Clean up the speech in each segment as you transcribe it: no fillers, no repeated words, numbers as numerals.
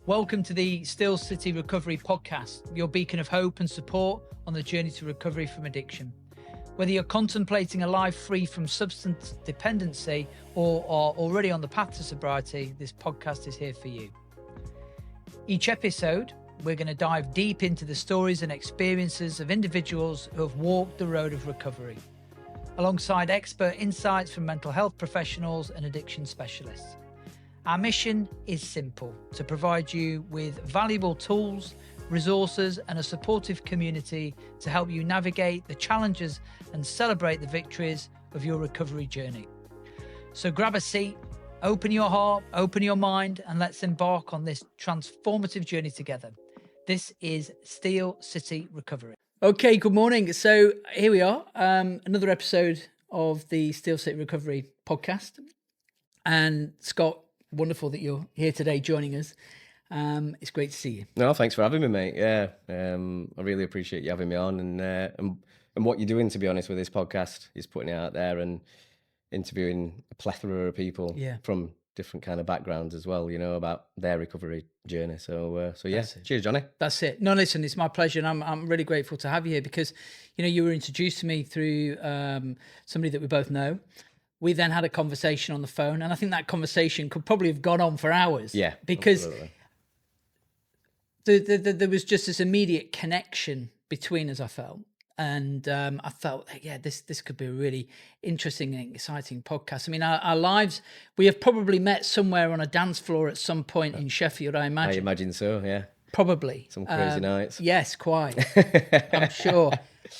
Welcome to the Still City Recovery Podcast, your beacon of hope and support on the journey to recovery from addiction. Whether you're contemplating a life free from substance dependency or are already on the path to sobriety, this podcast is here for you. Each episode, we're going to dive deep into the stories and experiences of individuals who have walked the road of recovery, alongside expert insights from mental health professionals and addiction specialists. Our mission is simple: to provide you with valuable tools, resources, and a supportive community to help you navigate the challenges and celebrate the victories of your recovery journey. So grab a seat, open your heart, open your mind, and let's embark on this transformative journey together. This is Still City Recovery. Okay, good morning. So here we are, another episode of the Still City Recovery podcast. And Scott, wonderful that you're here today joining us. It's great to see you. No, thanks for having me, mate. Yeah, I really appreciate you having me on, and what you're doing, to be honest, with this podcast is putting it out there and interviewing a plethora of people from different kind of backgrounds as well, you know, about their recovery journey. So yeah, cheers, Johnny. That's it. No, listen, it's my pleasure, and I'm really grateful to have you here because, you know, you were introduced to me through somebody that we both know. We then had a conversation on the phone, and I think that conversation could probably have gone on for hours. Yeah, because there was just this immediate connection between us, I felt. And I felt, yeah, this could be a really interesting and exciting podcast. I mean, our lives, we have probably met somewhere on a dance floor at some point in Sheffield, I imagine. I imagine so, yeah. Probably. Some crazy nights. Yes, quite. I'm sure.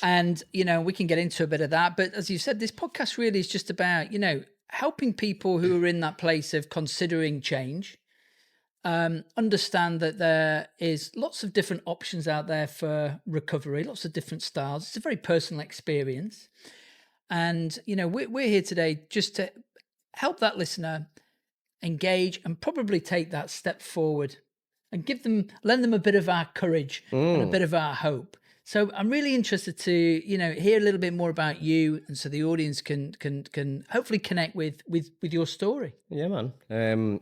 And, you know, we can get into a bit of that. But as you said, this podcast really is just about, you know, helping people who are in that place of considering change, understand that there is lots of different options out there for recovery, lots of different styles. It's a very personal experience. And, you know, we're here today just to help that listener engage and probably take that step forward and lend them a bit of our courage and a bit of our hope. So I'm really interested to, you know, hear a little bit more about you, and so the audience can hopefully connect with your story. Yeah, man.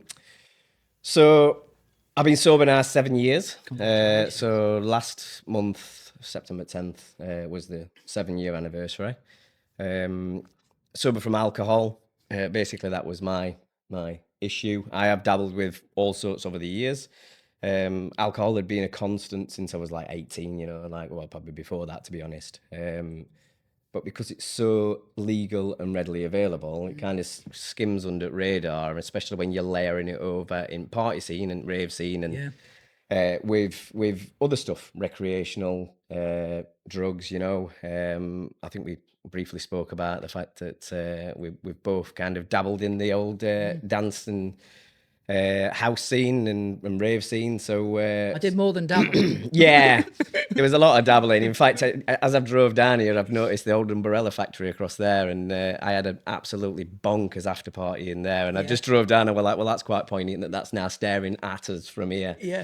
So I've been sober now 7 years. So last month, September 10th, was the 7-year anniversary. Sober from alcohol. Basically, that was my issue. I have dabbled with all sorts over the years. Alcohol had been a constant since I was like 18, you know, like, well, probably before that, to be honest. But because it's so legal and readily available, it kind of skims under the radar, especially when you're layering it over in party scene and rave scene and with other stuff, recreational drugs, you know. I think we briefly spoke about the fact that we've both kind of dabbled in the old dance and house scene and rave scene. So I did more than dabble. Yeah, there was a lot of dabbling. In fact, as I've drove down here, I've noticed the old umbrella factory across there, and I had an absolutely bonkers after party in there. And I just drove down and we're like, well, that's quite poignant that's now staring at us from here. Yeah.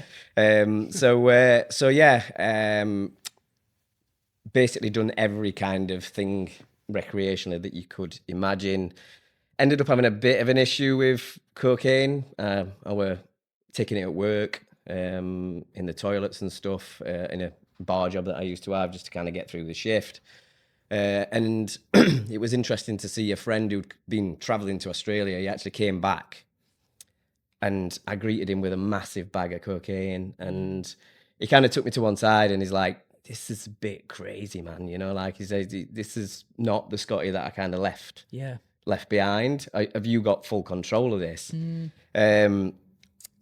So yeah, basically done every kind of thing recreationally that you could imagine. Ended up having a bit of an issue with cocaine. I were taking it at work, in the toilets and stuff, in a bar job that I used to have just to kind of get through the shift. And it was interesting to see a friend who'd been traveling to Australia. He actually came back and I greeted him with a massive bag of cocaine. And he kind of took me to one side and he's like, this is a bit crazy, man. You know, like he says, this is not the Scotty that I kind of left left behind. Have you got full control of this? And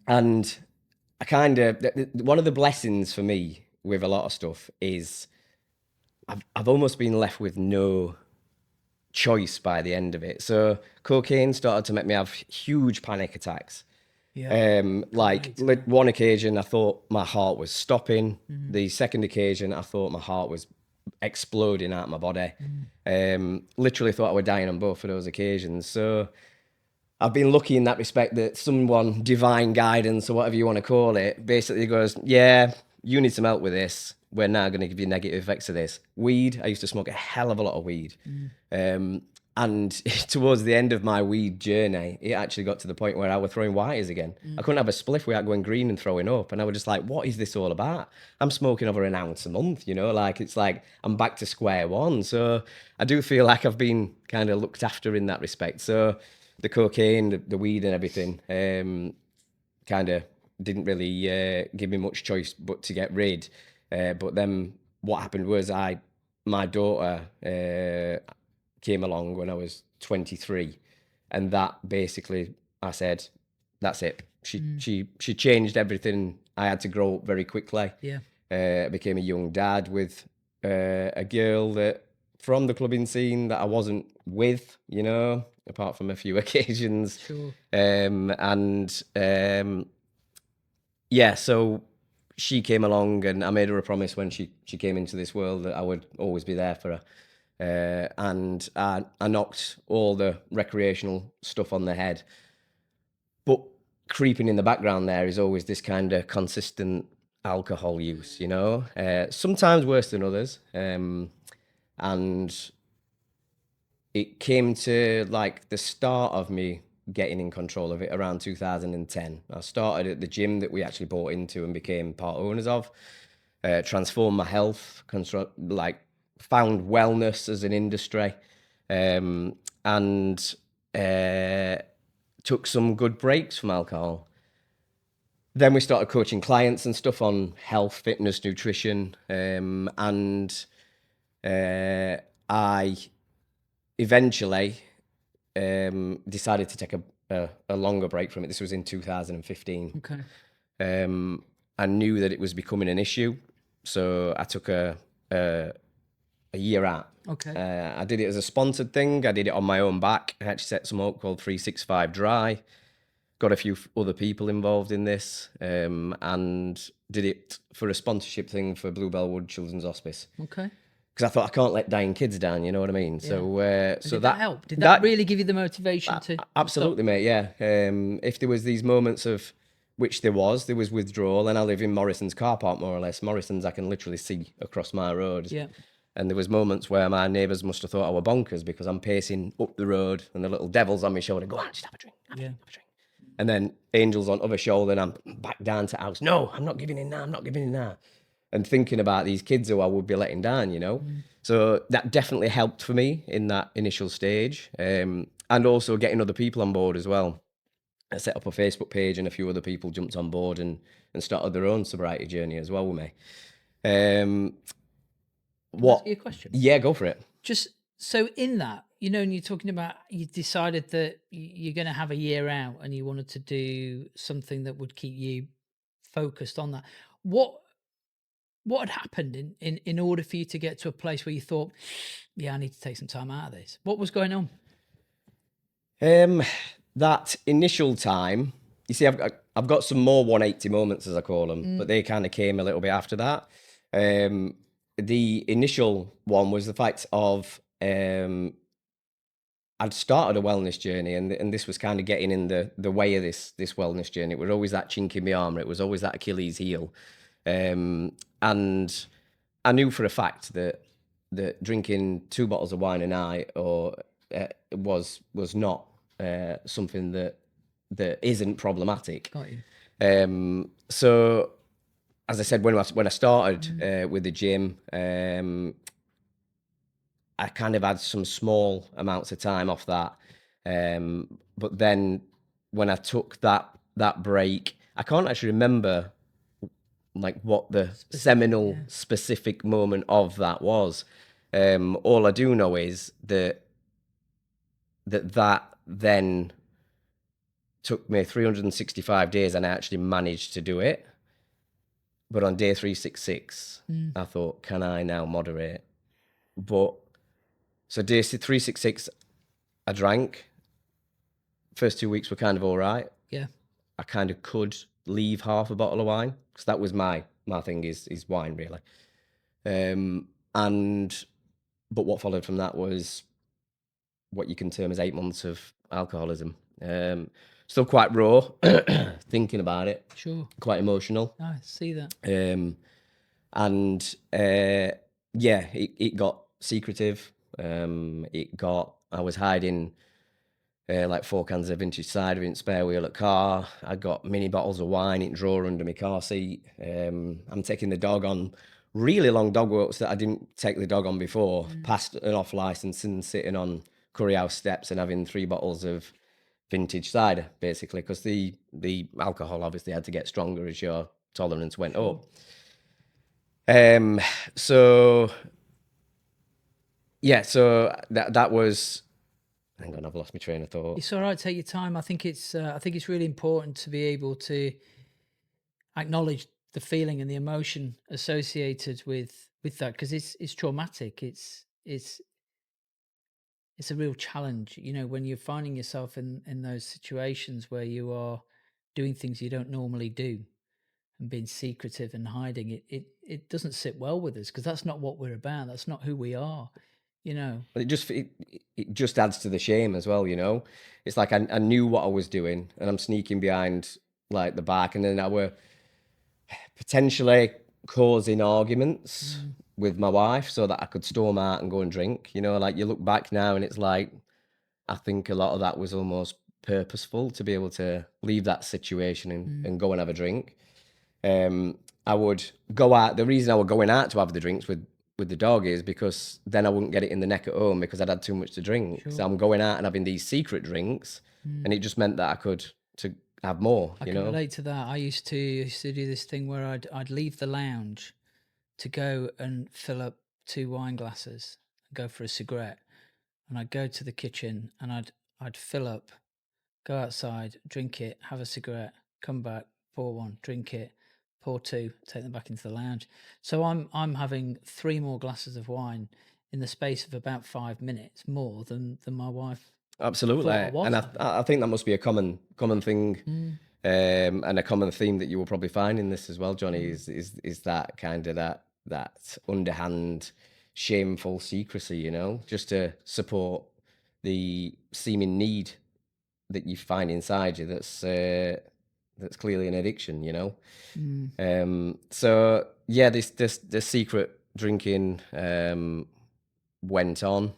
I kind of, one of the blessings for me with a lot of stuff is I've almost been left with no choice by the end of it. So cocaine started to make me have huge panic attacks. Like one occasion I thought my heart was stopping. The second occasion I thought my heart was exploding out of my body. Literally thought I would die on both of those occasions. So I've been lucky in that respect that someone, divine guidance or whatever you want to call it, basically goes, yeah, you need some help with this. We're now going to give you negative effects of this. Weed, I used to smoke a hell of a lot of weed. And towards the end of my weed journey, it actually got to the point where I was throwing whiteys again. I couldn't have a spliff without going green and throwing up. And I was just like, what is this all about? I'm smoking over an ounce a month, you know, like it's like I'm back to square one. So I do feel like I've been kind of looked after in that respect. So the cocaine, the weed and everything, kind of didn't really give me much choice but to get rid. But then what happened was my daughter came along when I was 23, and that basically I said, that's it. She changed everything. I had to grow up very quickly. Yeah. I became a young dad with a girl that from the clubbing scene that I wasn't with, you know, apart from a few occasions. Sure. Yeah, so she came along, and I made her a promise when she came into this world that I would always be there for her. And I knocked all the recreational stuff on the head. But creeping in the background there is always this kind of consistent alcohol use, you know, sometimes worse than others. And it came to like the start of me getting in control of it around 2010. I started at the gym that we actually bought into and became part owners of, transformed my health, found wellness as an industry, and took some good breaks from alcohol. Then we started coaching clients and stuff on health, fitness, nutrition, and I eventually decided to take a longer break from it. This was in 2015. Okay. I knew that it was becoming an issue, so I took a year out. Okay. I did it as a sponsored thing. I did it on my own back. I actually set some up called 365 Dry. Got a few other people involved in this, and did it for a sponsorship thing for Bluebell Wood Children's Hospice. Okay. Because I thought I can't let dying kids down, you know what I mean? Yeah. So Did that help? Did that really give you the motivation to absolutely, stop? mate? Yeah. If there was these moments of which there was withdrawal, and I live in Morrison's car park more or less. Morrison's I can literally see across my road. Yeah. And there was moments where my neighbours must have thought I were bonkers because I'm pacing up the road and the little devil's on my shoulder. Go on, just have a drink. Have a drink. And then Angel's on other shoulder, and I'm back down to house. No, I'm not giving in now. I'm not giving in now. And thinking about these kids who I would be letting down, you know. So that definitely helped for me in that initial stage, and also getting other people on board as well. I set up a Facebook page, and a few other people jumped on board and started their own sobriety journey as well with me. Can I ask you a question? Yeah, go for it. Just so in that, you know, and you're talking about you decided that you're going to have a year out and you wanted to do something that would keep you focused on that. What had happened in order for you to get to a place where you thought, yeah, I need to take some time out of this? What was going on? That initial time, you see, I've got some more 180 moments, as I call them, but they kind of came a little bit after that. The initial one was the fact of I'd started a wellness journey, and this was kind of getting in the way of this wellness journey. It was always that chink in my armor. It was always that Achilles heel, and I knew for a fact that drinking 2 bottles of wine a night was not something that isn't problematic. Got you. So, as I said, when I started with the gym, I kind of had some small amounts of time off that. But then when I took that break, I can't actually remember like what the seminal specific moment of that was. All I do know is that then took me 365 days, and I actually managed to do it. But on day 366, I thought, can I now moderate? But so day 366, I drank. First 2 weeks were kind of all right. Yeah. I kind of could leave half a bottle of wine because that was my thing is wine really. But what followed from that was what you can term as 8 months of alcoholism. Still quite raw, thinking about it. Sure. Quite emotional. I see that. Yeah, it got secretive. It got I was hiding like 4 cans of vintage cider in spare wheel at car. I got mini bottles of wine in drawer under my car seat. I'm taking the dog on really long dog walks that I didn't take the dog on before, past an off license, and sitting on Curry House steps and having 3 bottles of vintage cider, basically, because the alcohol obviously had to get stronger as your tolerance went Sure. up. So yeah, so that was. Hang on, I've lost my train of thought. It's all right. Take your time. I think it's really important to be able to acknowledge the feeling and the emotion associated with that, because it's traumatic. It's a real challenge, when you're finding yourself in those situations where you are doing things you don't normally do and being secretive and hiding. It doesn't sit well with us, because that's not what we're about. That's not who we are. But it just adds to the shame as well, you know. It's like I knew what I was doing, and I'm sneaking behind like the back, and then I were potentially causing arguments with my wife so that I could storm out and go and drink. You know, like you look back now, and it's like I think a lot of that was almost purposeful to be able to leave that situation and go and have a drink. I would go out. The reason I was going out to have the drinks with the dog is because then I wouldn't get it in the neck at home because I'd had too much to drink. Sure. So I'm going out and having these secret drinks, and it just meant that I could to have more. I You can know, relate to that. I used to do this thing where I'd leave the lounge to go and fill up 2 wine glasses and go for a cigarette, and I'd go to the kitchen and I'd fill up, go outside, drink it, have a cigarette, come back, pour one, drink it, pour 2, take them back into the lounge. So I'm having 3 more glasses of wine in the space of about 5 minutes more than my wife absolutely. thought I was And having. I think that must be a common thing, and a common theme that you will probably find in this as well, Johnny. Is that kind of that underhand, shameful secrecy, you know, just to support the seeming need that you find inside you that's clearly an addiction, you know. So yeah, this secret drinking went on,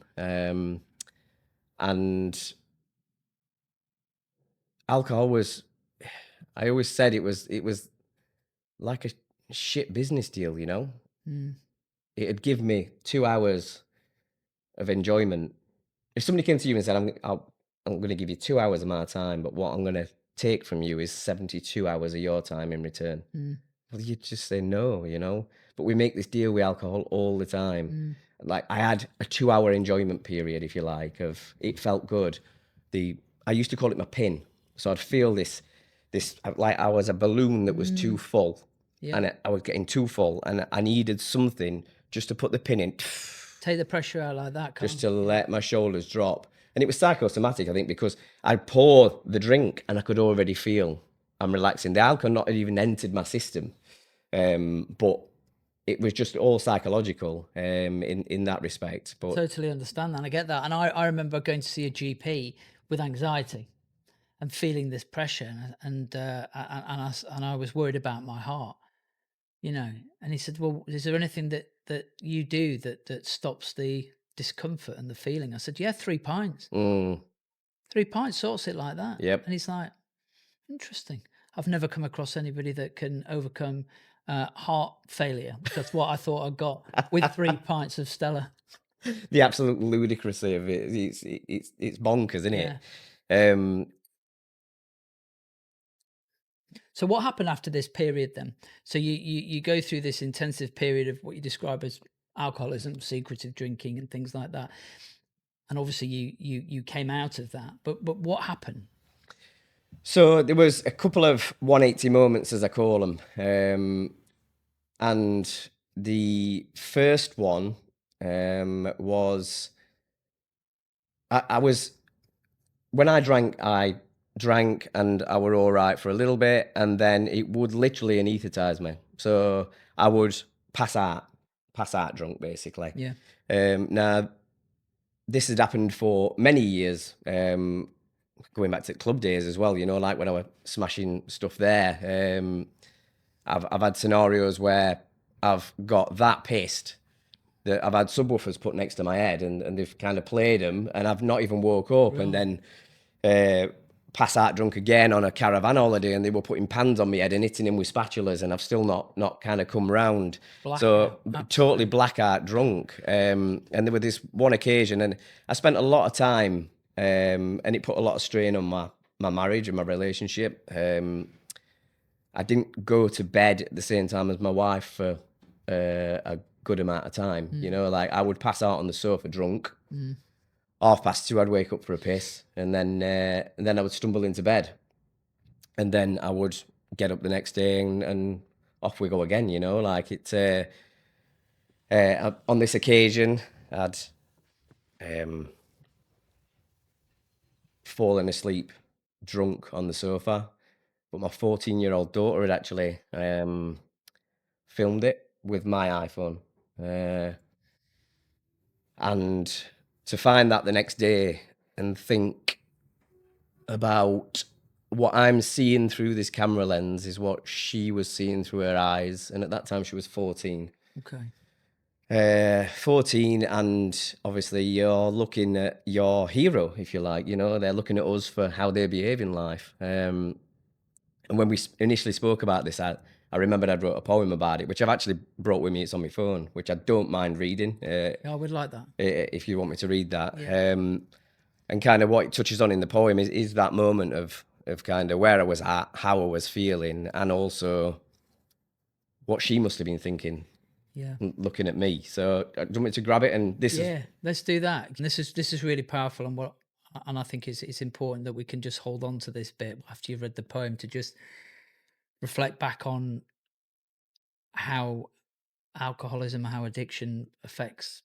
and alcohol was. I always said it was like a shit business deal, you know. It'd give me 2 hours of enjoyment. If somebody came to you and said, I'm going to give you 2 hours of my time, but what I'm going to take from you is 72 hours of your time in return. Well, you just say no, you know. But we make this deal with alcohol all the time. Like I had a 2 hour enjoyment period, if you like, of it felt good. I used to call it my pin. So I'd feel this like I was a balloon that was too full, Yeah. and I was getting too full, and I needed something just to put the pin in, Take the pressure out like that, just can't to let my shoulders drop. And it was psychosomatic, I think, because I'd pour the drink and I could already feel I'm relaxing. The alcohol not even entered my system, but it was just all psychological in that respect. But Totally understand that. And I get that. And I remember going to see a GP with anxiety and feeling this pressure, and I was worried about my heart, And he said, "Well, is there anything that you do that stops the discomfort and the feeling?" I said, "Yeah, 3 pints. 3 pints sorts it like that." yep. And he's like, "Interesting. I've never come across anybody that can overcome heart failure. That's what I thought I got with 3 pints of Stella." The absolute ludicrousy of it. It's bonkers, isn't Yeah. it? Um, So what happened after this period then? So you go through this intensive period of what you describe as alcoholism, secretive drinking, and things like that. And obviously you came out of that. But what happened? so there was a couple of 180 moments, as I call them, and the first one was I was when I drank and I were all right for a little bit, and then it would literally anesthetize me. So I would pass out drunk, basically. Yeah. Now, this had happened for many years, going back to club days as well, you know, like when I was smashing stuff there. I've had scenarios where I've got that pissed that I've had subwoofers put next to my head, and they've kind of played them, and I've not even woke up, and then pass out drunk again on a caravan holiday, and they were putting pans on my head and hitting him with spatulas, and I've still not kind of come round. So Blackout, totally absolutely. blackout drunk. And there was this one occasion, and I spent a lot of time, and it put a lot of strain on my marriage and my relationship. I didn't go to bed at the same time as my wife for a good amount of time. You know, like I would pass out on the sofa drunk. 2:30, I'd wake up for a piss, and then I would stumble into bed, and then I would get up the next day, and off we go again. You know, like it. On this occasion, I'd fallen asleep drunk on the sofa, but my 14-year-old daughter had actually filmed it with my iPhone. And to find that the next day and think about what I'm seeing through this camera lens is what she was seeing through her eyes. And at that time, she was 14. Okay. 14, and obviously you're looking at your hero, if you like. You know, they're looking at us for how they behave in life. And when we initially spoke about this, I remembered I'd wrote a poem about it, which I've actually brought with me. It's on my phone, which I don't mind reading. Yeah, I would like that. If you want me to read that. Yeah. And kind of what it touches on in the poem is that moment of kind of where I was at, how I was feeling, and also what she must have been thinking, Yeah. looking at me. So do you want me to grab it? And this is Yeah, let's do that. And this is really powerful, and I think it's important that we can just hold on to this bit after you've read the poem to just reflect back on how alcoholism, how addiction affects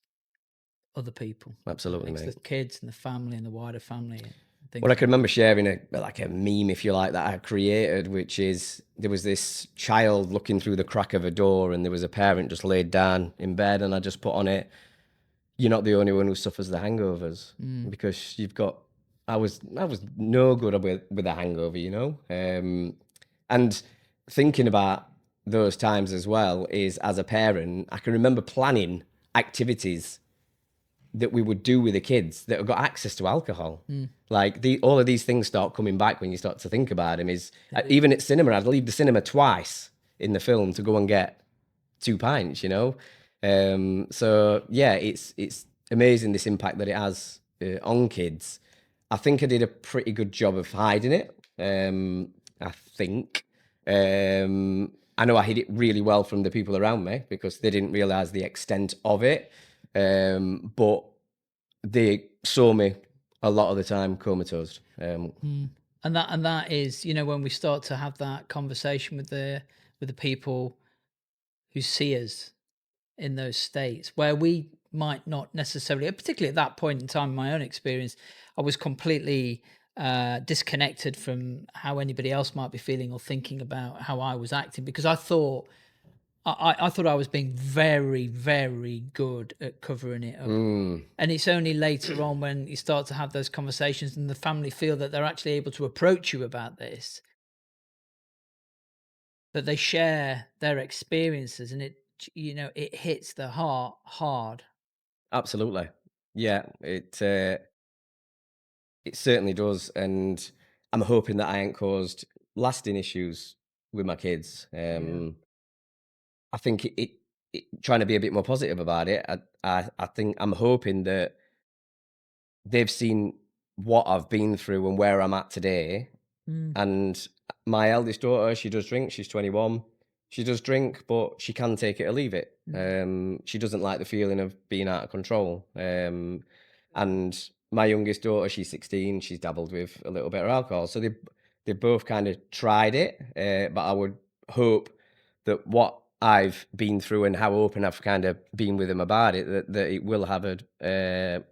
other people. absolutely, Affects mate. the kids and the family and the wider family. And things Well, I can remember sharing a meme, if you like, that I created, which is there was this child looking through the crack of a door, and there was a parent just laid down in bed, and I just put on it, "You're not the only one who suffers the hangovers," because you've got. I was no good with a hangover, you know, and thinking about those times as well is as a parent, I can remember planning activities that we would do with the kids that have got access to alcohol. Like all of these things start coming back when you start to think about them. Is even at cinema, I'd leave the cinema twice in the film to go and get 2 pints. You know, so yeah, it's amazing this impact that it has on kids. I think I did a pretty good job of hiding it. I think. I know I hid it really well from the people around me because they didn't realize the extent of it. But they saw me a lot of the time comatose. and that is, you know, when we start to have that conversation with the people who see us in those states where we might not necessarily, particularly at that point in time in my own experience, I was completely disconnected from how anybody else might be feeling or thinking about how I was acting, because I thought I thought I was being very, very good at covering it up. And it's only later on when you start to have those conversations and the family feel that they're actually able to approach you about this, that they share their experiences, and it hits the heart hard. Absolutely, yeah. It certainly does, and I'm hoping that I ain't caused lasting issues with my kids. Yeah. I think trying to be a bit more positive about it. I think I'm hoping that they've seen what I've been through and where I'm at today. Mm. And my eldest daughter, she does drink. She's 21. She does drink, but she can take it or leave it. She doesn't like the feeling of being out of control. And my youngest daughter, she's 16. She's dabbled with a little bit of alcohol. So they both kind of tried it. But I would hope that what I've been through and how open I've kind of been with them about it, that it will have a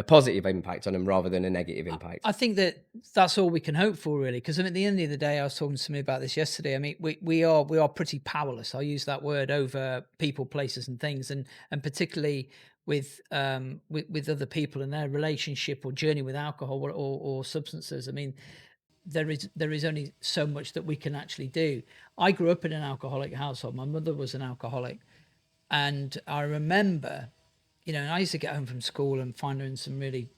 positive impact on them rather than a negative impact. I think that that's all we can hope for, really, because I mean, at the end of the day, I was talking to somebody about this yesterday. I mean, we are pretty powerless. I use that word over people, places, and things, and particularly with other people and their relationship or journey with alcohol or substances. I mean, there is only so much that we can actually do. I grew up in an alcoholic household. My mother was an alcoholic, and I remember you know, and I used to get home from school and find her in some really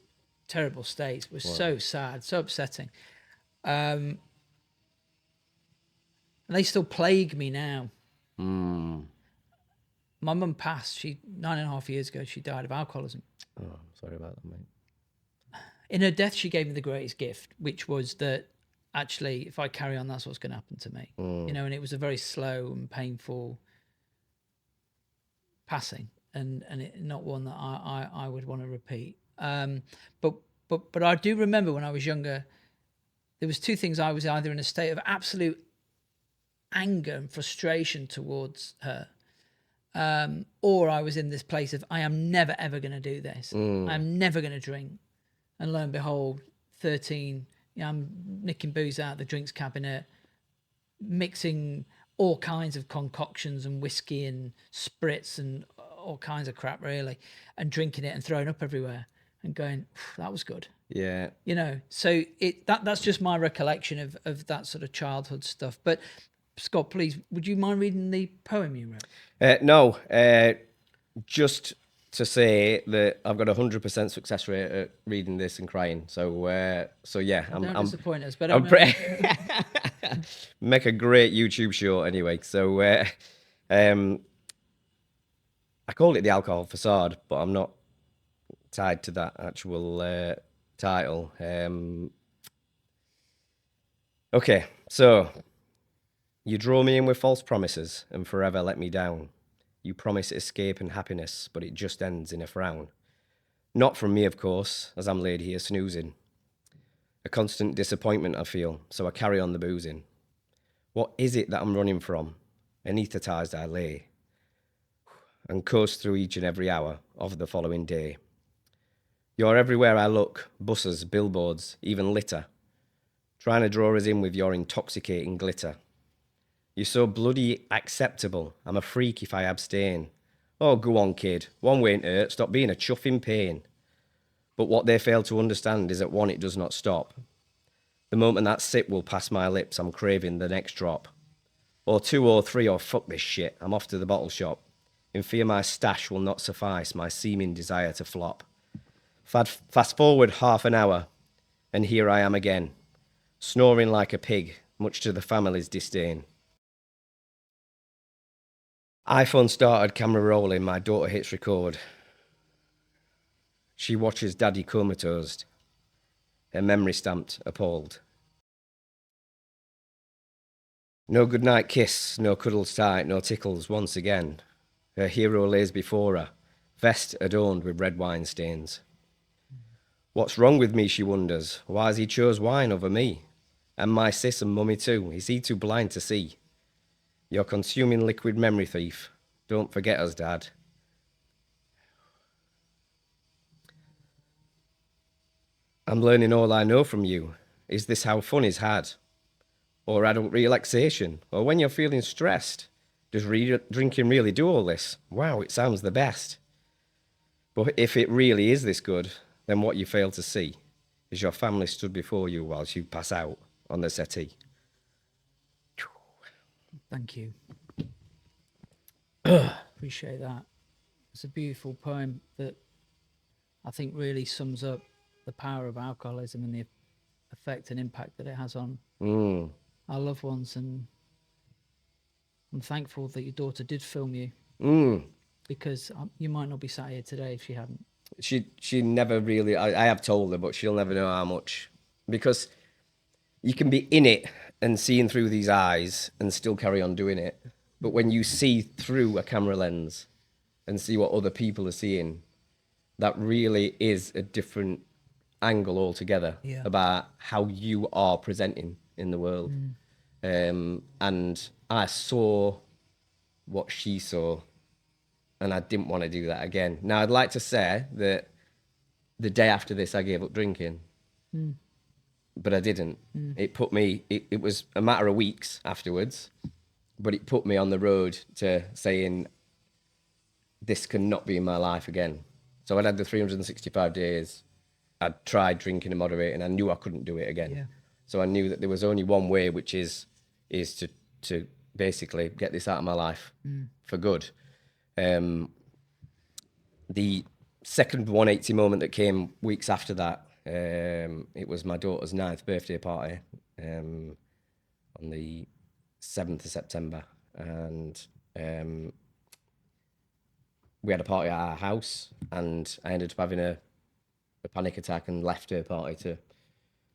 terrible states. It was so sad, so upsetting. And they still plague me now. My mum passed. 9.5 years ago, she died of alcoholism. Oh, sorry about that, mate. In her death, she gave me the greatest gift, which was that actually, if I carry on, that's what's going to happen to me. You know, and it was a very slow and painful passing, and not one that I would want to repeat. But I do remember when I was younger, there was two things. I was either in a state of absolute anger and frustration towards her, or I was in this place of I am never ever going to do this. I'm never going to drink. And lo and behold, 13, I'm nicking booze out of the drinks cabinet, mixing all kinds of concoctions and whiskey and spritz and all kinds of crap, really, and drinking it and throwing up everywhere and going, that was good. Yeah. You know, so that's just my recollection of that sort of childhood stuff. But Scott, please, would you mind reading the poem you wrote? No, just to say that I've got 100% success rate at reading this and crying. So yeah, Don't disappoint us, but make a great YouTube short anyway. So I called it The Alcohol Facade, but I'm not tied to that actual title. Okay, so you draw me in with false promises and forever let me down. You promise escape and happiness, but it just ends in a frown. Not from me, of course, as I'm laid here snoozing. A constant disappointment I feel, so I carry on the boozing. What is it that I'm running from? Anaesthetised I lay, and coast through each and every hour of the following day. You're everywhere I look, buses, billboards, even litter, trying to draw us in with your intoxicating glitter. You're so bloody acceptable, I'm a freak if I abstain. Oh, go on, kid, one won't hurt, stop being a chuff in pain. But what they fail to understand is that one, it does not stop. The moment that sip will pass my lips, I'm craving the next drop. Or 2 or 3, or fuck this shit, I'm off to the bottle shop. In fear my stash will not suffice my seeming desire to flop. Fast forward half an hour, and here I am again, snoring like a pig, much to the family's disdain. iPhone started, camera rolling, my daughter hits record. She watches daddy comatose, her memory stamped, appalled. No goodnight kiss, no cuddles tight, no tickles once again. Her hero lays before her, vest adorned with red wine stains. What's wrong with me, she wonders, why has he chose wine over me? And my sis and mummy too, is he too blind to see? You're consuming liquid memory thief, don't forget us, Dad. I'm learning all I know from you. Is this how fun is had? Or adult relaxation? Or when you're feeling stressed? Does drinking really do all this? Wow, it sounds the best. But if it really is this good, then what you fail to see is your family stood before you whilst you pass out on the settee. Thank you. Appreciate that. It's a beautiful poem that I think really sums up the power of alcoholism and the effect and impact that it has on our loved ones. And I'm thankful that your daughter did film you, because you might not be sat here today if she hadn't. She never really, I have told her, but she'll never know how much, because you can be in it and seeing through these eyes and still carry on doing it. But when you see through a camera lens and see what other people are seeing, that really is a different angle altogether about how you are presenting in the world. And I saw what she saw, and I didn't want to do that again. Now, I'd like to say that the day after this, I gave up drinking, but I didn't. It put me, it was a matter of weeks afterwards, but it put me on the road to saying, this cannot be in my life again. So I'd had the 365 days. I'd tried drinking and moderating. I knew I couldn't do it again. Yeah. So I knew that there was only one way, which is to basically get this out of my life for good. The second 180 moment that came weeks after that. It was my daughter's 9th birthday party on the 7th of September. And we had a party at our house, and I ended up having a panic attack and left her party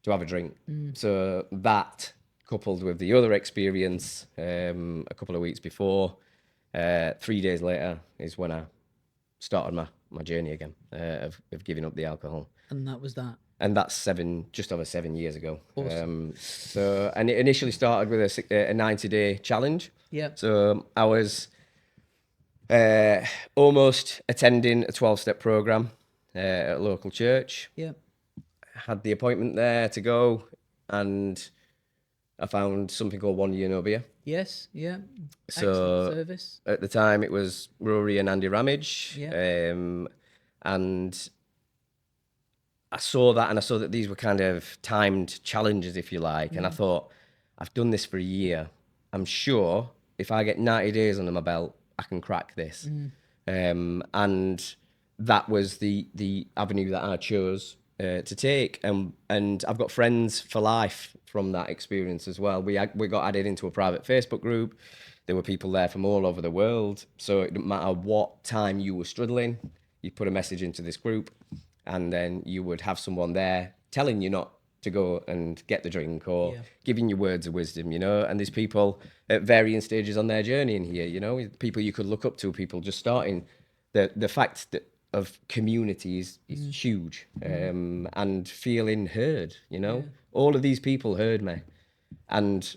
to have a drink. So that, coupled with the other experience a couple of weeks before, 3 days later is when I started my journey again of giving up the alcohol. And that was that. And that's just over 7 years ago. Awesome. And it initially started with a 90-day challenge. Yeah. So I was almost attending a 12-step program at a local church. Yeah. Had the appointment there to go, and I found something called 1 Year No Beer. Yes. Yeah. So excellent service. at the time it was Rory and Andy Ramage. Yeah. And I saw that, and I saw that these were kind of timed challenges, if you like. And I thought, I've done this for a year. I'm sure if I get 90 days under my belt, I can crack this. And that was the avenue that I chose to take. And I've got friends for life from that experience as well. We got added into a private Facebook group. There were people there from all over the world. So it didn't matter what time you were struggling, you put a message into this group, and then you would have someone there telling you not to go and get the drink, or giving you words of wisdom, and there's people at varying stages on their journey in here, people you could look up to, people just starting. The fact that of community is huge, and feeling heard, all of these people heard me. And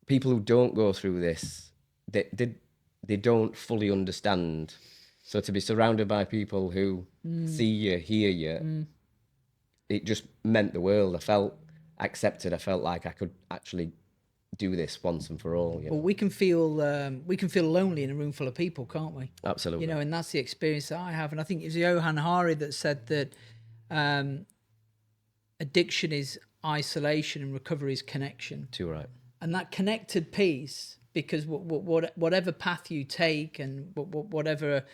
people who don't go through this, they don't fully understand. So to be surrounded by people who see you, hear you, it just meant the world. I felt accepted. I felt like I could actually do this once and for all. Well, we can feel lonely in a room full of people, can't we? Absolutely. And that's the experience that I have. And I think it was Johan Hari that said that addiction is isolation and recovery is connection. Too right. And that connected piece, because whatever path you take, and whatever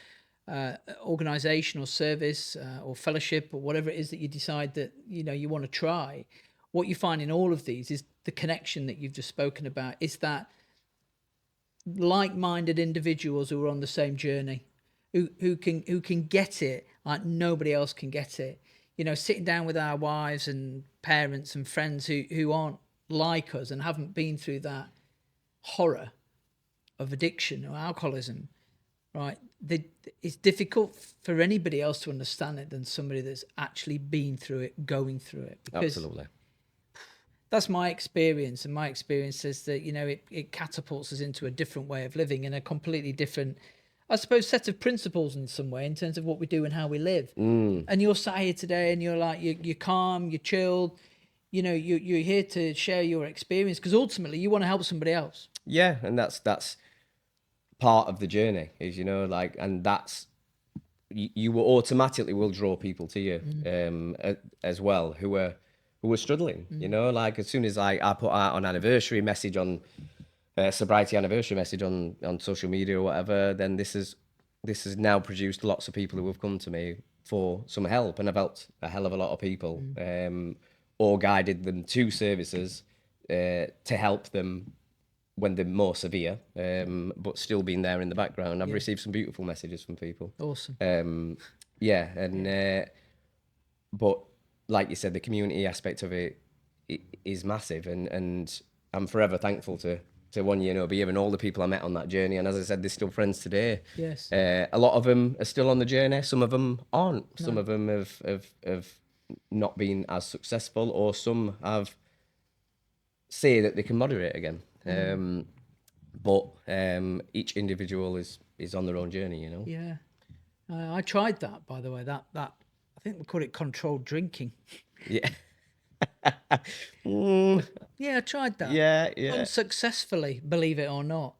organization or service or fellowship or whatever it is that you decide that you want to try, what you find in all of these is the connection that you've just spoken about. Is that like-minded individuals who are on the same journey, who can get it like nobody else can get it. Sitting down with our wives and parents and friends who aren't like us and haven't been through that horror of addiction or alcoholism, right? It's difficult for anybody else to understand it than somebody that's actually been through it, going through it. Because absolutely. That's my experience, and my experience is that it catapults us into a different way of living, and a completely different, I suppose, set of principles in some way in terms of what we do and how we live. And you're sat here today, and you're like, you're calm, you're chilled, you're here to share your experience, because ultimately you want to help somebody else. Yeah, and that's part of the journey, is and that's, you will automatically will draw people to you as well who are struggling. Like as soon as I put out an anniversary message on sobriety anniversary message on social media or whatever, then this has now produced lots of people who have come to me for some help, and I've helped a hell of a lot of people, or guided them to services to help them when they're more severe, but still being there in the background. I've received some beautiful messages from people. Awesome. But like you said, the community aspect of it is massive, and I'm forever thankful to 1 Year No Beer and all the people I met on that journey. And as I said, they're still friends today. Yes. A lot of them are still on the journey. Some of them aren't. No. Some of them have not been as successful, or some have say that they can moderate again. But each individual is on their own journey, Yeah. I tried that, by the way. That I think we call it controlled drinking. Yeah. Yeah, I tried that. Yeah. Unsuccessfully, believe it or not.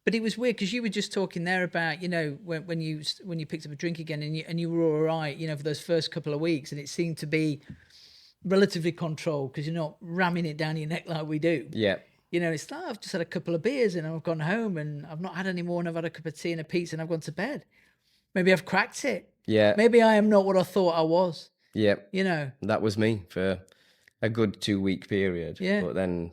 But it was weird, because you were just talking there about, when you picked up a drink again, and you were all right, for those first couple of weeks, and it seemed to be relatively controlled because you're not ramming it down your neck like we do. Yeah. It's like, I've just had a couple of beers and I've gone home and I've not had any more, and I've had a cup of tea and a pizza and I've gone to bed. Maybe I've cracked it. Yeah. Maybe I am not what I thought I was. Yeah. You know. That was me for a good 2-week period. Yeah. But then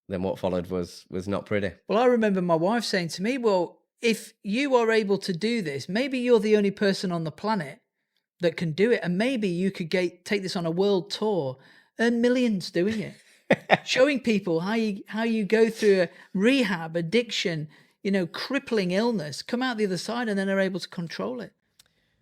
what followed was not pretty. Well, I remember my wife saying to me, well, if you are able to do this, maybe you're the only person on the planet that can do it. And maybe you could take this on a world tour, earn millions doing it, showing people how you go through a rehab, addiction, crippling illness, come out the other side and then are able to control it.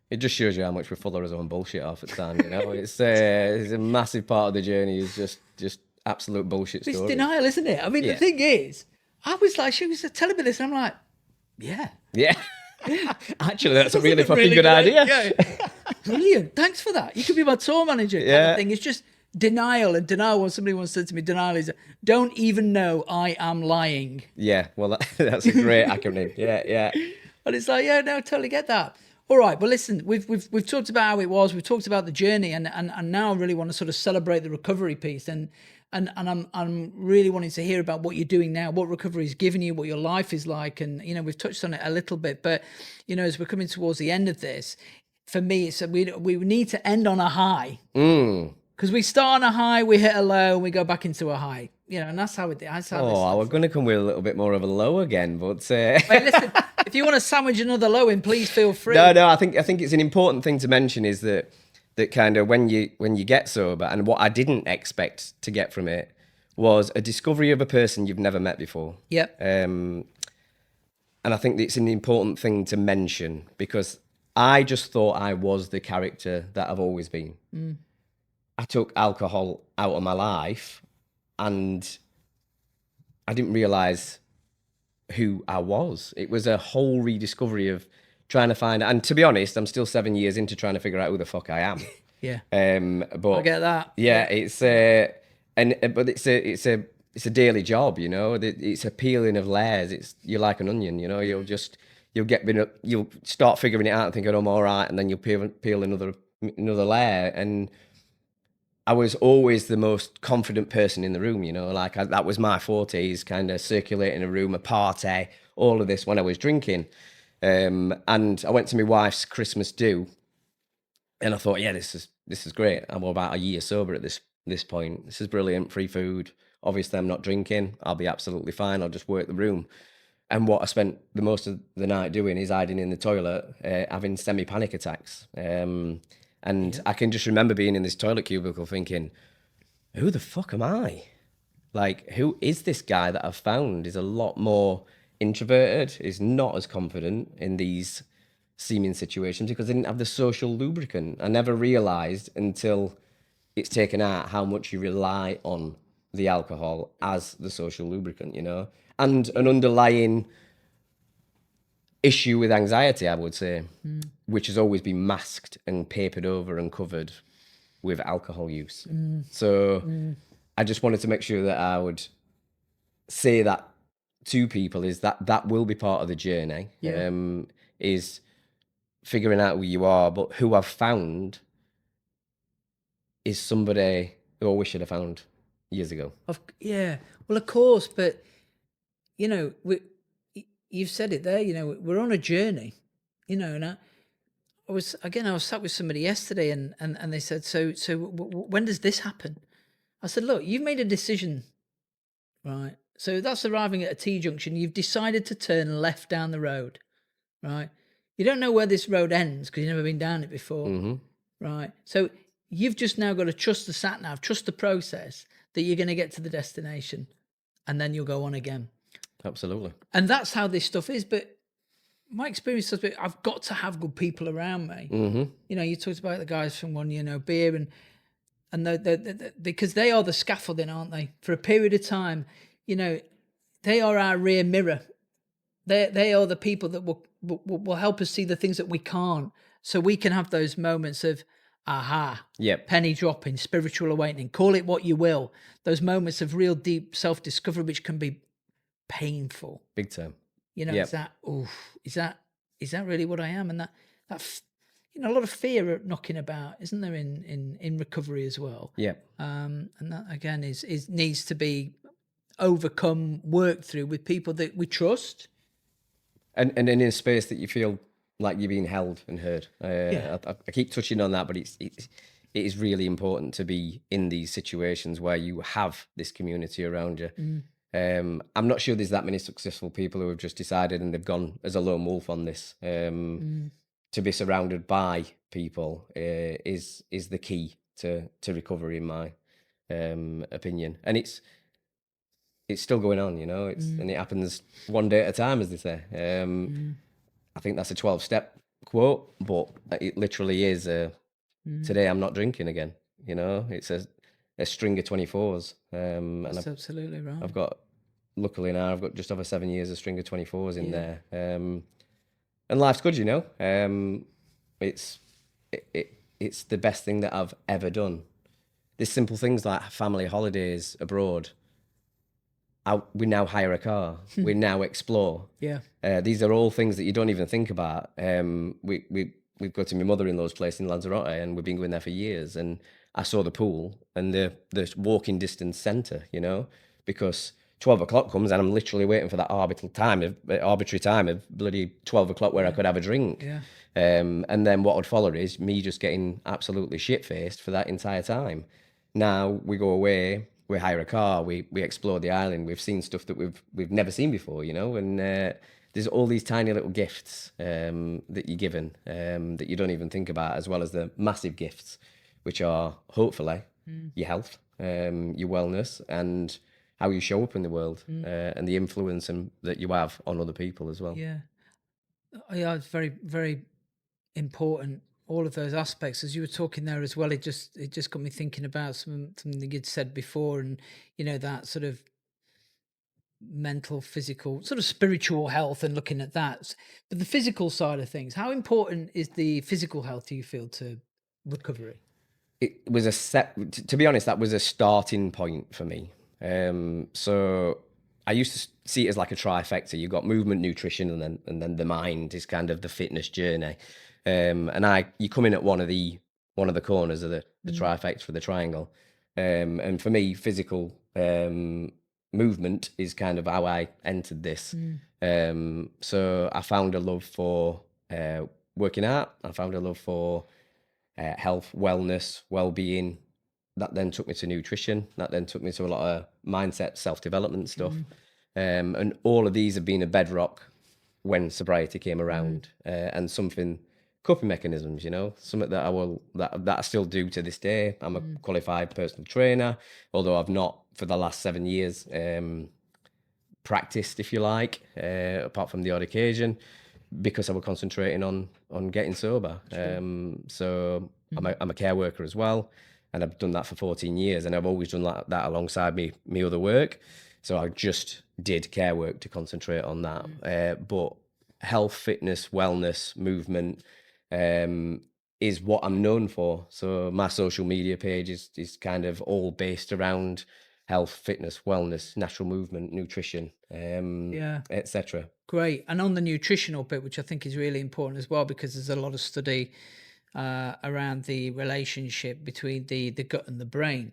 It just shows you how much we're full of our own bullshit half the time, It's a massive part of the journey is just absolute bullshit stories. It's denial, isn't it? I mean, the thing is, I was like, she was telling me this, and I'm like, yeah. Actually, that's a really fucking good idea. Yeah. Brilliant. Thanks for that. You could be my tour manager. Kind of thing. It's just denial. And denial, what somebody once said to me, denial is, don't even know I am lying. Yeah, well, that's a great acronym. Yeah. And it's like, yeah, no, I totally get that. All right, well, listen, we've talked about how it was, we've talked about the journey, and now I really want to sort of celebrate the recovery piece, and I'm really wanting to hear about what you're doing now, what recovery is giving you, what your life is like, and we've touched on it a little bit, but as we're coming towards the end of this, for me, it's we need to end on a high, because we start on a high, we hit a low, and we go back into a high, and that's how we're going to come with a little bit more of a low again, but Wait, listen. If you want to sandwich another low in, please feel free. No, I think it's an important thing to mention is that kind of when you get sober, and what I didn't expect to get from it was a discovery of a person you've never met before. Yep. And I think it's an important thing to mention because I just thought I was the character that I've always been. I took alcohol out of my life and I didn't realise who I was. It was a whole rediscovery of trying to find, and to be honest, I'm still 7 years into trying to figure out who the fuck I am. Yeah. But I get that. Yeah, it's but it's a daily job, It's a peeling of layers. You're like an onion, You'll start figuring it out and thinking, oh, I'm all right, and then you'll peel another layer. And I was always the most confident person in the room, that was my forte, is kind of circulating a room, a party, all of this when I was drinking. And I went to my wife's Christmas do, and I thought, yeah, this is great. I'm about a year sober at this point. This is brilliant, free food. Obviously, I'm not drinking. I'll be absolutely fine. I'll just work the room. And what I spent the most of the night doing is hiding in the toilet, having semi-panic attacks. And I can just remember being in this toilet cubicle thinking, who the fuck am I? Like, who is this guy that I've found? Is a lot more introverted, is not as confident in these seeming situations because I didn't have the social lubricant. I never realised until it's taken out how much you rely on the alcohol as the social lubricant, and an underlying issue with anxiety, I would say, which has always been masked and papered over and covered with alcohol use. So I just wanted to make sure that I would say that to people, is that will be part of the journey, is figuring out who you are, but who I've found is somebody who I wish I'd have found years ago. Well, of course, but you've said it there, we're on a journey, and I was sat with somebody yesterday and they said, so when does this happen? I said, look, you've made a decision, right? So that's arriving at a T-junction. You've decided to turn left down the road, right? You don't know where this road ends because you've never been down it before, right? So you've just now got to trust the sat-nav, trust the process that you're going to get to the destination and then you'll go on again. Absolutely. And that's how this stuff is. But my experience has been, I've got to have good people around me. You talked about the guys from One Beer and because they are the scaffolding, aren't they? For a period of time, they are our rear mirror. They are the people that will help us see the things that we can't. So we can have those moments of, penny dropping, spiritual awakening, call it what you will. Those moments of real deep self-discovery, which can be painful. Big time. Is that really what I am? And that a lot of fear knocking about, isn't there, in recovery as well? Yeah. And that again is needs to be overcome, worked through with people that we trust. And in a space that you feel like you're being held and heard. Yeah. I keep touching on that, but it is really important to be in these situations where you have this community around you. I'm not sure there's that many successful people who have just decided and they've gone as a lone wolf on this. To be surrounded by people is the key to recovery, in my opinion. And it's still going on, you know. And it happens one day at a time, as they say. I think that's a 12-step quote, but it literally is. Today I'm not drinking again. You know, it's a string of 24s. That's absolutely right. Luckily now, I've got just over 7 years of string of 24s in there. And life's good, you know. It's the best thing that I've ever done. There's simple things like family holidays abroad. We now hire a car. We now explore. Yeah. These are all things that you don't even think about. We go to my mother-in-law's place in Lanzarote, and we've been going there for years. And I saw the pool and the walking distance centre, you know, because 12 o'clock comes and I'm literally waiting for that arbitrary time of bloody 12 o'clock where I could have a drink. Yeah. And then what would follow is me just getting absolutely shit-faced for that entire time. Now we go away, we hire a car, we explore the island, we've seen stuff that we've never seen before, you know, and there's all these tiny little gifts that you're given that you don't even think about, as well as the massive gifts, which are hopefully your health, your wellness, and how you show up in the world, and the influence that you have on other people as well. Yeah. Yeah, it's very, very important. All of those aspects, as you were talking there as well, it just got me thinking about something that you'd said before, and you know, that sort of mental, physical, sort of spiritual health, and looking at that. But the physical side of things, how important is the physical health, do you feel, to recovery? It was to be honest, that was a starting point for me. So I used to see it as like a trifecta. You've got movement, nutrition, and then the mind is kind of the fitness journey. And you come in at one of the corners of the trifecta for the triangle. And for me, physical movement is kind of how I entered this. So I found a love for working out. I found a love for health, wellness, well-being. That then took me to nutrition. That then took me to a lot of mindset, self-development stuff. And all of these have been a bedrock when sobriety came around, and something, coping mechanisms, you know, something that I still do to this day. I'm a qualified personal trainer, although I've not for the last 7 years practiced, if you like, apart from the odd occasion, because I was concentrating on getting sober. So I'm a care worker as well, and I've done that for 14 years, and I've always done that alongside me other work. So I just did care work to concentrate on that. But health, fitness, wellness, movement is what I'm known for. So my social media page is kind of all based around health, fitness, wellness, natural movement, nutrition, etc. Great. And on the nutritional bit, which I think is really important as well, because there's a lot of study around the relationship between the gut and the brain.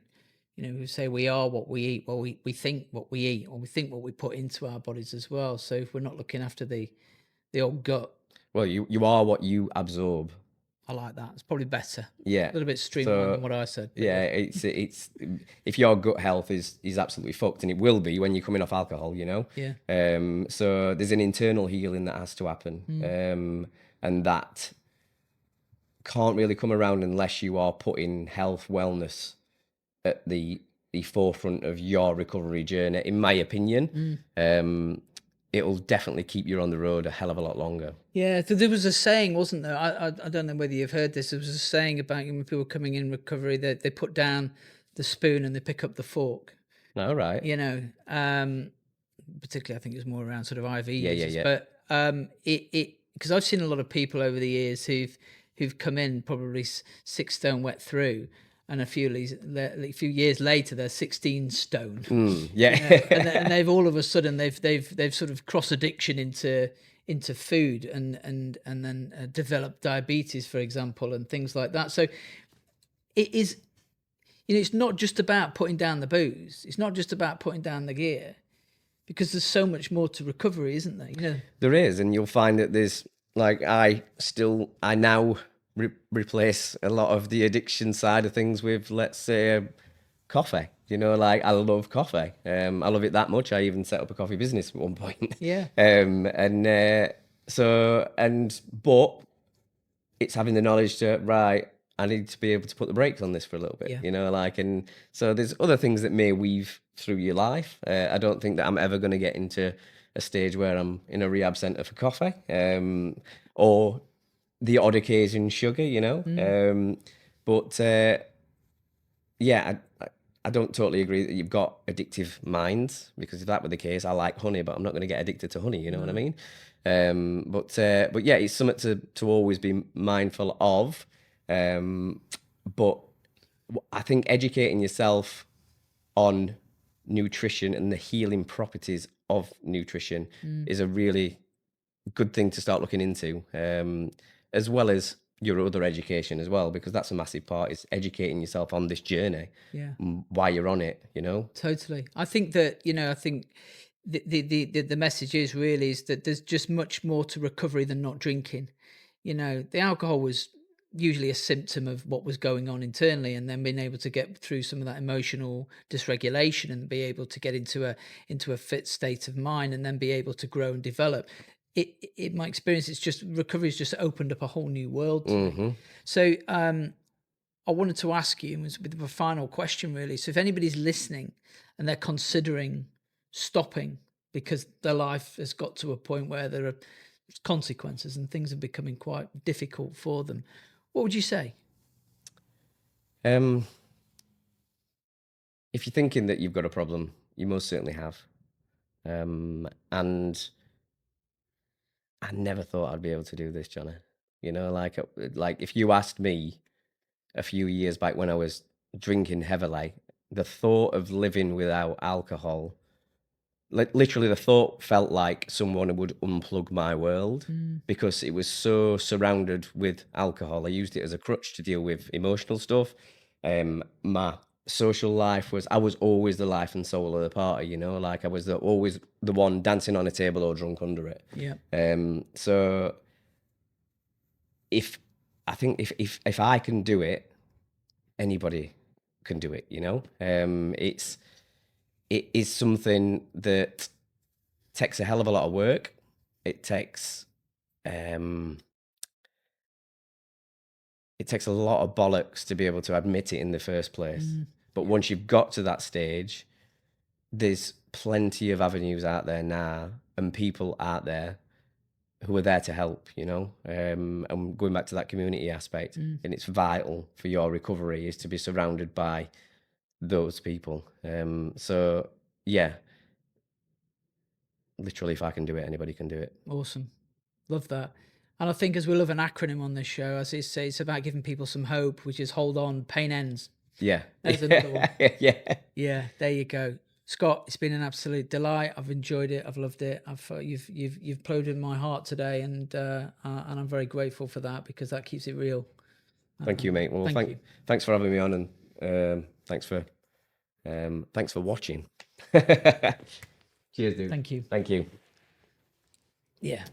You know, we say we are what we eat. Well, we think what we eat, or we think what we put into our bodies as well. So if we're not looking after the old gut, well, you are what you absorb. I like that. It's probably better. Yeah, a little bit streamlined than what I said. Yeah, it's if your gut health is absolutely fucked, and it will be when you're coming off alcohol, you know. Yeah. So there's an internal healing that has to happen, and that can't really come around unless you are putting health, wellness at the forefront of your recovery journey. In my opinion, it'll definitely keep you on the road a hell of a lot longer. Yeah, so there was a saying, wasn't there? I don't know whether you've heard this. There was a saying about when people coming in recovery that they put down the spoon and they pick up the fork. All right. You know, particularly I think it was more around sort of IV uses. Yeah. But it because I've seen a lot of people over the years who've come in probably 6 stone wet through, and a few years later they're 16 stone. And they've all of a sudden they've sort of cross addiction into food and then developed diabetes, for example, and things like that. So it is, you know, it's not just about putting down the booze. It's not just about putting down the gear, because there's so much more to recovery, isn't there? You know, there is, and you'll find that there's Like I now replace a lot of the addiction side of things with, let's say, coffee. You know, like I love coffee. I love it that much. I even set up a coffee business at one point. Yeah. But it's having the knowledge to, right, I need to be able to put the brakes on this for a little bit, Yeah. you know, like, and so there's other things that may weave through your life. I don't think that I'm ever going to get into a stage where I'm in a rehab center for coffee, or the odd occasion sugar, you know. But yeah, I don't totally agree that you've got addictive minds, because if that were the case, I like honey, but I'm not going to get addicted to honey. You know what I mean? But yeah, it's something to always be mindful of. But I think educating yourself on nutrition and the healing properties of nutrition is a really good thing to start looking into, as well as your other education as well, because that's a massive part, is educating yourself on this journey. Yeah. Why you're on it, you know. Totally. I think that, I think the message is really is that there's just much more to recovery than not drinking. The alcohol was usually a symptom of what was going on internally, and then being able to get through some of that emotional dysregulation and be able to get into a fit state of mind, and then be able to grow and develop. In my experience, it's just recovery's just opened up a whole new world to me. So I wanted to ask you, was with a final question really. So if anybody's listening and they're considering stopping because their life has got to a point where there are consequences and things are becoming quite difficult for them, what would you say? If you're thinking that you've got a problem, you most certainly have. And I never thought I'd be able to do this, Johnny. You know, like if you asked me a few years back when I was drinking heavily, the thought of living without alcohol, literally the thought felt like someone would unplug my world, because it was so surrounded with alcohol. I used it as a crutch to deal with emotional stuff. My social life I was always the life and soul of the party, you know, like I was always the one dancing on a table or drunk under it. Yeah. So if I think if I can do it, anybody can do it, you know. It is something that takes a hell of a lot of work. It takes a lot of bollocks to be able to admit it in the first place. But once you've got to that stage, there's plenty of avenues out there now, and people out there who are there to help, you know. And going back to that community aspect, and it's vital for your recovery is to be surrounded by those people. So yeah, literally, if I can do it, anybody can do it. Awesome. Love that. And I think, as we love an acronym on this show, as it says, it's about giving people some hope, which is hold on, pain ends. Yeah. There's another one. Yeah. Yeah, there you go. Scott, it's been an absolute delight. I've enjoyed it. I've loved it. You've plowed in my heart today, and I'm very grateful for that, because that keeps it real. Thank you, mate. Well, thanks for having me on, and thanks for watching. Cheers, dude. Thank you. Thank you. Yeah.